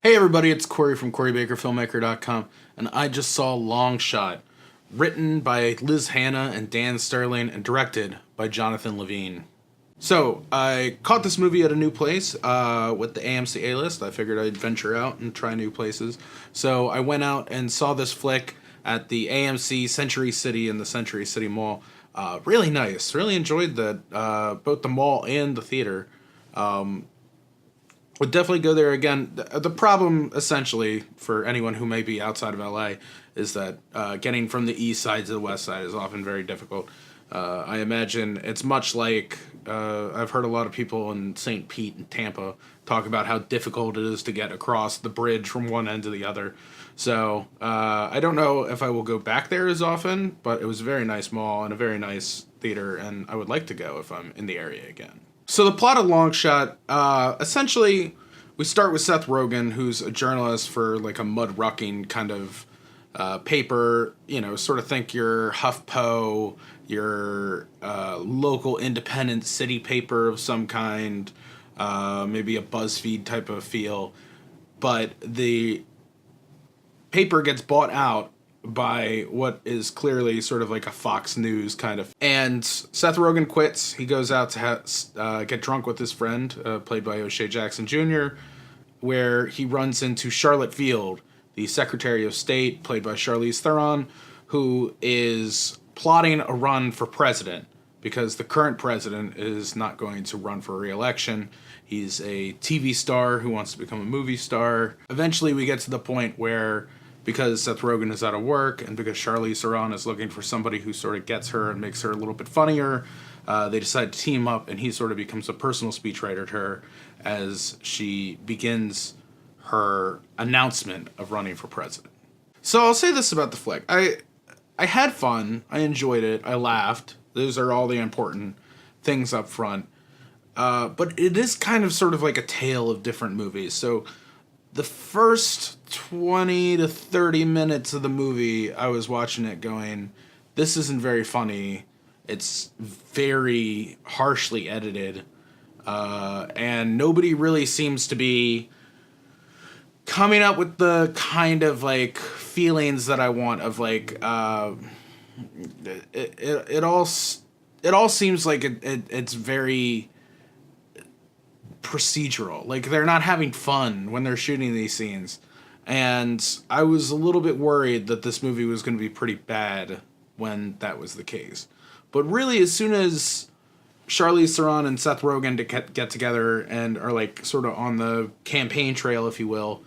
Hey everybody, it's Corey from CoreyBakerFilmmaker.com, and I just saw Long Shot, written by Liz Hanna and Dan Sterling, and directed by Johnathan Levine. So, I caught this movie at a new place with the AMC A-list. I figured I'd venture out and try new places. So, I went out and saw this flick at the AMC Century City in the Century City Mall. Really nice. Really enjoyed that, both the mall and the theater. Would definitely go there again. The problem, essentially, for anyone who may be outside of LA, is that getting from the east side to the west side is often very difficult. I imagine it's much like I've heard a lot of people in St. Pete and Tampa talk about how difficult it is to get across the bridge from one end to the other. So I don't know if I will go back there as often, but it was a very nice mall and a very nice theater, and I would like to go if I'm in the area again. So the plot of Long Shot, essentially, we start with Seth Rogen, who's a journalist for like a mud rucking kind of paper. You know, sort of think your HuffPo, your local independent city paper of some kind, maybe a BuzzFeed type of feel. But the paper gets bought out by what is clearly sort of like a Fox News kind of. And Seth Rogen quits. He goes out to get drunk with his friend, played by O'Shea Jackson Jr., where he runs into Charlotte Field, the Secretary of State, played by Charlize Theron, who is plotting a run for president because the current president is not going to run for re-election. He's a TV star who wants to become a movie star. Eventually we get to the point where, because Seth Rogen is out of work and because Charlize Theron is looking for somebody who sort of gets her and makes her a little bit funnier, they decide to team up, and he sort of becomes a personal speechwriter to her as she begins her announcement of running for president. So I'll say this about the flick. I had fun. I enjoyed it. I laughed. Those are all the important things up front. But it is kind of sort of like a tale of different movies. So the first 20 to 30 minutes of the movie, I was watching it going, this isn't very funny. It's very harshly edited. And nobody really seems to be coming up with the kind of like feelings that I want of like, it all seems like it's very procedural. Like they're not having fun when they're shooting these scenes. And I was a little bit worried that this movie was going to be pretty bad when that was the case. But really, as soon as Charlize Theron and Seth Rogen get together and are like sort of on the campaign trail, if you will,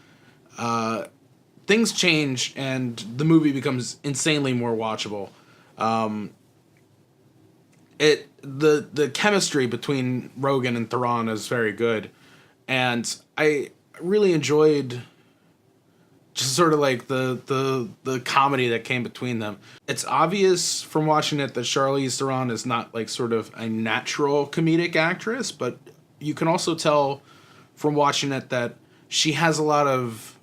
things change and the movie becomes insanely more watchable. The chemistry between Rogen and Theron is very good, and I really enjoyed just sort of like the comedy that came between them. It's obvious from watching it that Charlize Theron is not like sort of a natural comedic actress, but you can also tell from watching it that she has a lot of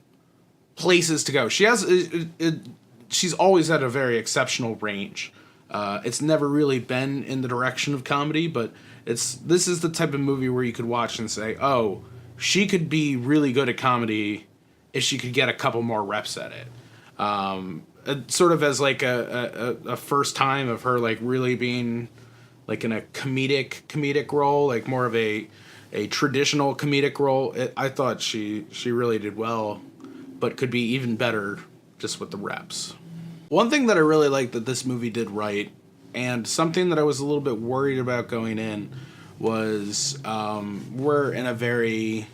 places to go. She's always had a very exceptional range. It's never really been in the direction of comedy, but this is the type of movie where you could watch and say, oh, she could be really good at comedy if she could get a couple more reps at it. Sort of as like a first time of her like really being like in a comedic role, like more of a traditional comedic role. I thought she really did well, but could be even better just with the reps. One thing that I really liked that this movie did right, and something that I was a little bit worried about going in, was we're in a very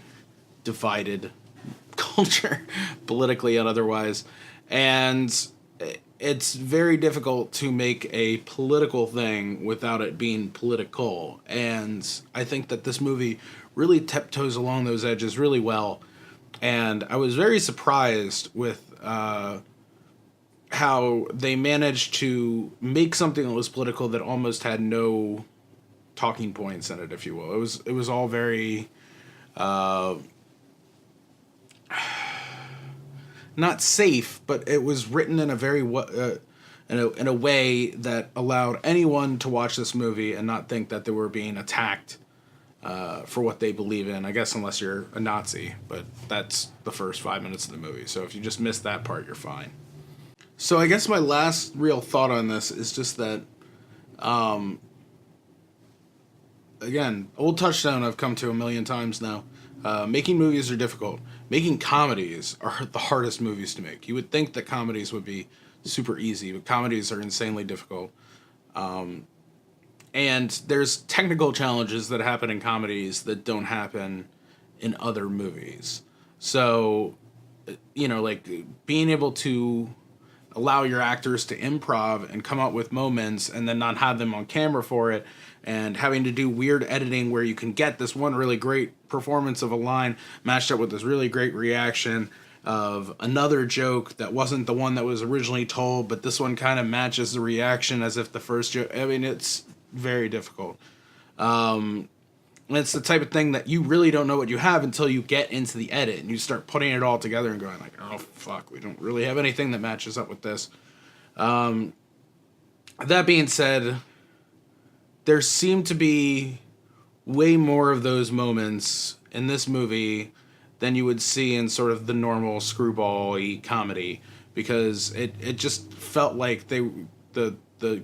divided culture, politically and otherwise, and it's very difficult to make a political thing without it being political, and I think that this movie really tiptoes along those edges really well, and I was very surprised with how they managed to make something that was political that almost had no talking points in it, if you will. It was all very not safe, but it was written in a very in a way that allowed anyone to watch this movie and not think that they were being attacked for what they believe in. I guess unless you're a Nazi, but that's the first 5 minutes of the movie. So if you just miss that part, you're fine. So I guess my last real thought on this is just that, again, old touchstone I've come to a million times now. Making movies are difficult. Making comedies are the hardest movies to make. You would think that comedies would be super easy, but comedies are insanely difficult. And there's technical challenges that happen in comedies that don't happen in other movies. So, like being able to allow your actors to improv and come up with moments and then not have them on camera for it, and having to do weird editing where you can get this one really great performance of a line matched up with this really great reaction of another joke that wasn't the one that was originally told, but this one kind of matches the reaction as if the first joke. I mean, it's very difficult. And it's the type of thing that you really don't know what you have until you get into the edit and you start putting it all together and going like, oh fuck, we don't really have anything that matches up with this. That being said, there seem to be way more of those moments in this movie than you would see in sort of the normal screwball-y comedy, because it just felt like the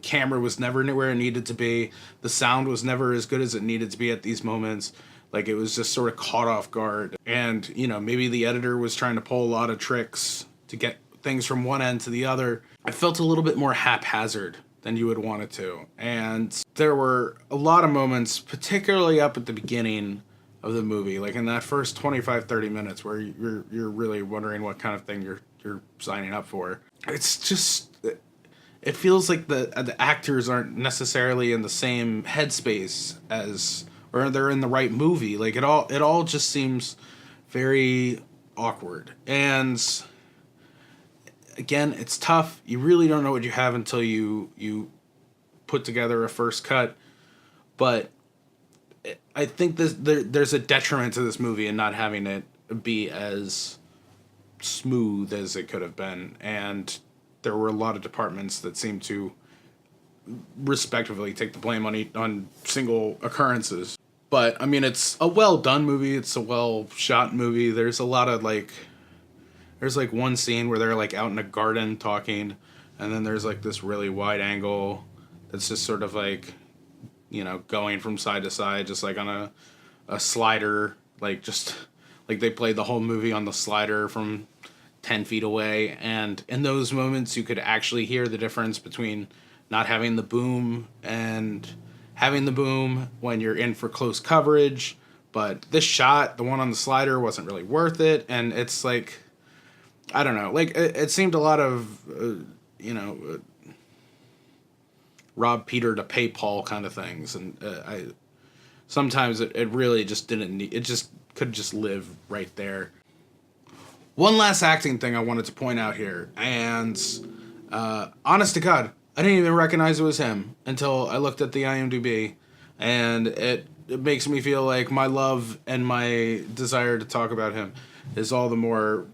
camera was never where it needed to be. The sound was never as good as it needed to be at these moments. Like, it was just sort of caught off guard. And, maybe the editor was trying to pull a lot of tricks to get things from one end to the other. I felt a little bit more haphazard than you would want it to. And there were a lot of moments, particularly up at the beginning of the movie, like in that first 25-30 minutes where you're really wondering what kind of thing you're signing up for. It's just, it feels like the actors aren't necessarily in the same headspace or they're in the right movie. Like, it all just seems very awkward. And again, it's tough. You really don't know what you have until you put together a first cut. But I think there's a detriment to this movie in not having it be as smooth as it could have been. And there were a lot of departments that seemed to respectively take the blame on single occurrences. But, I mean, it's a well-done movie. It's a well-shot movie. There's a lot of, there's, one scene where they're, out in a garden talking, and then there's, this really wide angle that's just sort of, going from side to side, just, on a slider, they played the whole movie on the slider from 10 feet away, and in those moments you could actually hear the difference between not having the boom and having the boom when you're in for close coverage. But this shot, the one on the slider, wasn't really worth it, and it's I don't know, it seemed a lot of rob Peter to pay Paul kind of things, and sometimes it really just didn't need, it just could just live right there. One last acting thing I wanted to point out here, and honest to God, I didn't even recognize it was him until I looked at the iMdb, and it makes me feel like my love and my desire to talk about him is all the more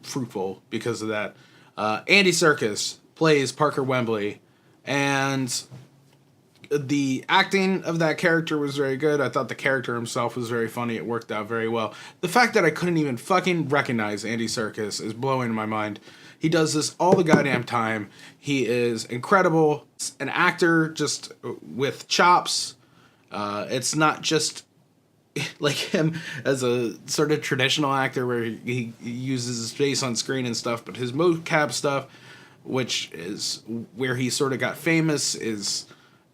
fruitful because of that. Andy Serkis plays Parker Wembley, and the acting of that character was very good. I thought the character himself was very funny. It worked out very well. The fact that I couldn't even fucking recognize Andy Serkis is blowing my mind. He does this all the goddamn time. He is incredible. An actor just with chops. It's not just like him as a sort of traditional actor where he uses his face on screen and stuff, but his mocap stuff, which is where he sort of got famous, is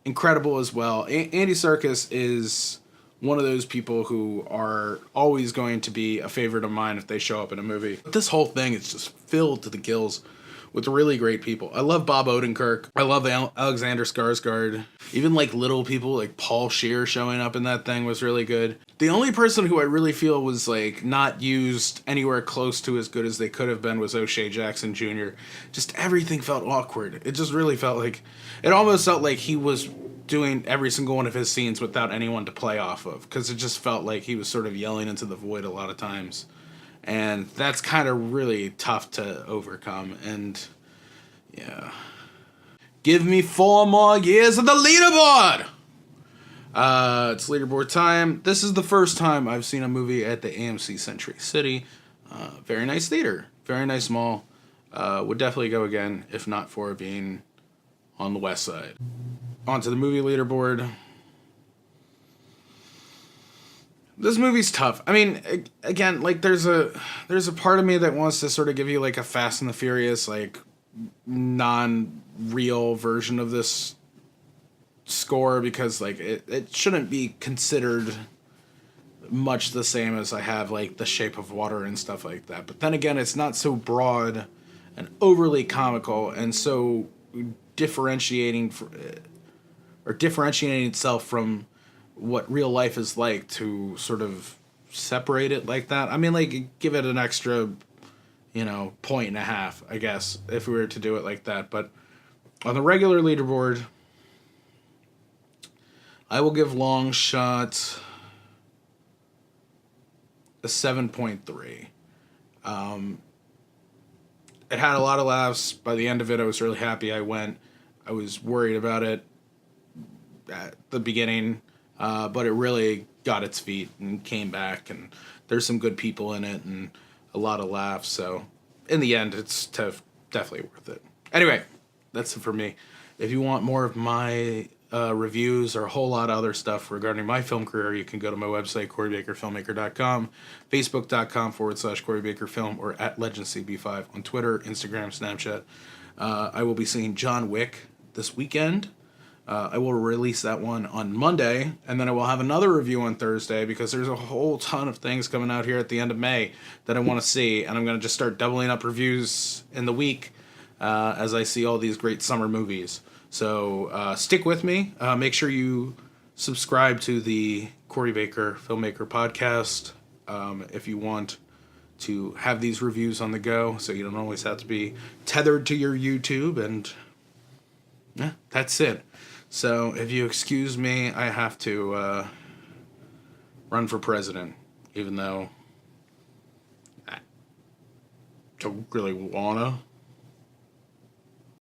incredible as well. Andy Serkis is one of those people who are always going to be a favorite of mine if they show up in a movie. But this whole thing is just filled to the gills with really great people. I love Bob Odenkirk. I love Alexander Skarsgard. Even little people like Paul Scheer showing up in that thing was really good. The only person who I really feel was not used anywhere close to as good as they could have been was O'Shea Jackson Jr. Just everything felt awkward. It just really felt it almost felt like he was doing every single one of his scenes without anyone to play off of, because it just felt like he was sort of yelling into the void a lot of times. And that's kind of really tough to overcome. And yeah. Give me 4 more years of the leaderboard! It's leaderboard time. This is the first time I've seen a movie at the AMC Century City. Very nice theater. Very nice mall. Would definitely go again, if not for being on the west side. On to the movie leaderboard. This movie's tough. I mean, again, like there's a part of me that wants to sort of give you like a Fast and the Furious, like non-real version of this score, because like it shouldn't be considered much the same as I have like The Shape of Water and stuff like that. But then again, it's not so broad and overly comical and so differentiating itself from what real life is like to sort of separate it like that. I mean, like, give it an extra, point and a half, I guess, if we were to do it like that. But on the regular leaderboard, I will give Long Shot a 7.3. It had a lot of laughs. By the end of it, I was really happy I went. I was worried about it at the beginning, but it really got its feet and came back, and there's some good people in it and a lot of laughs. So in the end, it's definitely worth it. Anyway, that's it for me. If you want more of my reviews or a whole lot of other stuff regarding my film career, you can go to my website, CoreyBakerFilmmaker.com, Facebook.com/CoreyBakerFilm, or at LegendCB5 on Twitter, Instagram, Snapchat. I will be seeing John Wick this weekend. I will release that one on Monday, and then I will have another review on Thursday, because there's a whole ton of things coming out here at the end of May that I want to see, and I'm going to just start doubling up reviews in the week as I see all these great summer movies. So stick with me. Make sure you subscribe to the Corey Baker Filmmaker podcast if you want to have these reviews on the go, so you don't always have to be tethered to your YouTube. And yeah, that's it. So if you excuse me, I have to run for president, even though I don't really wanna.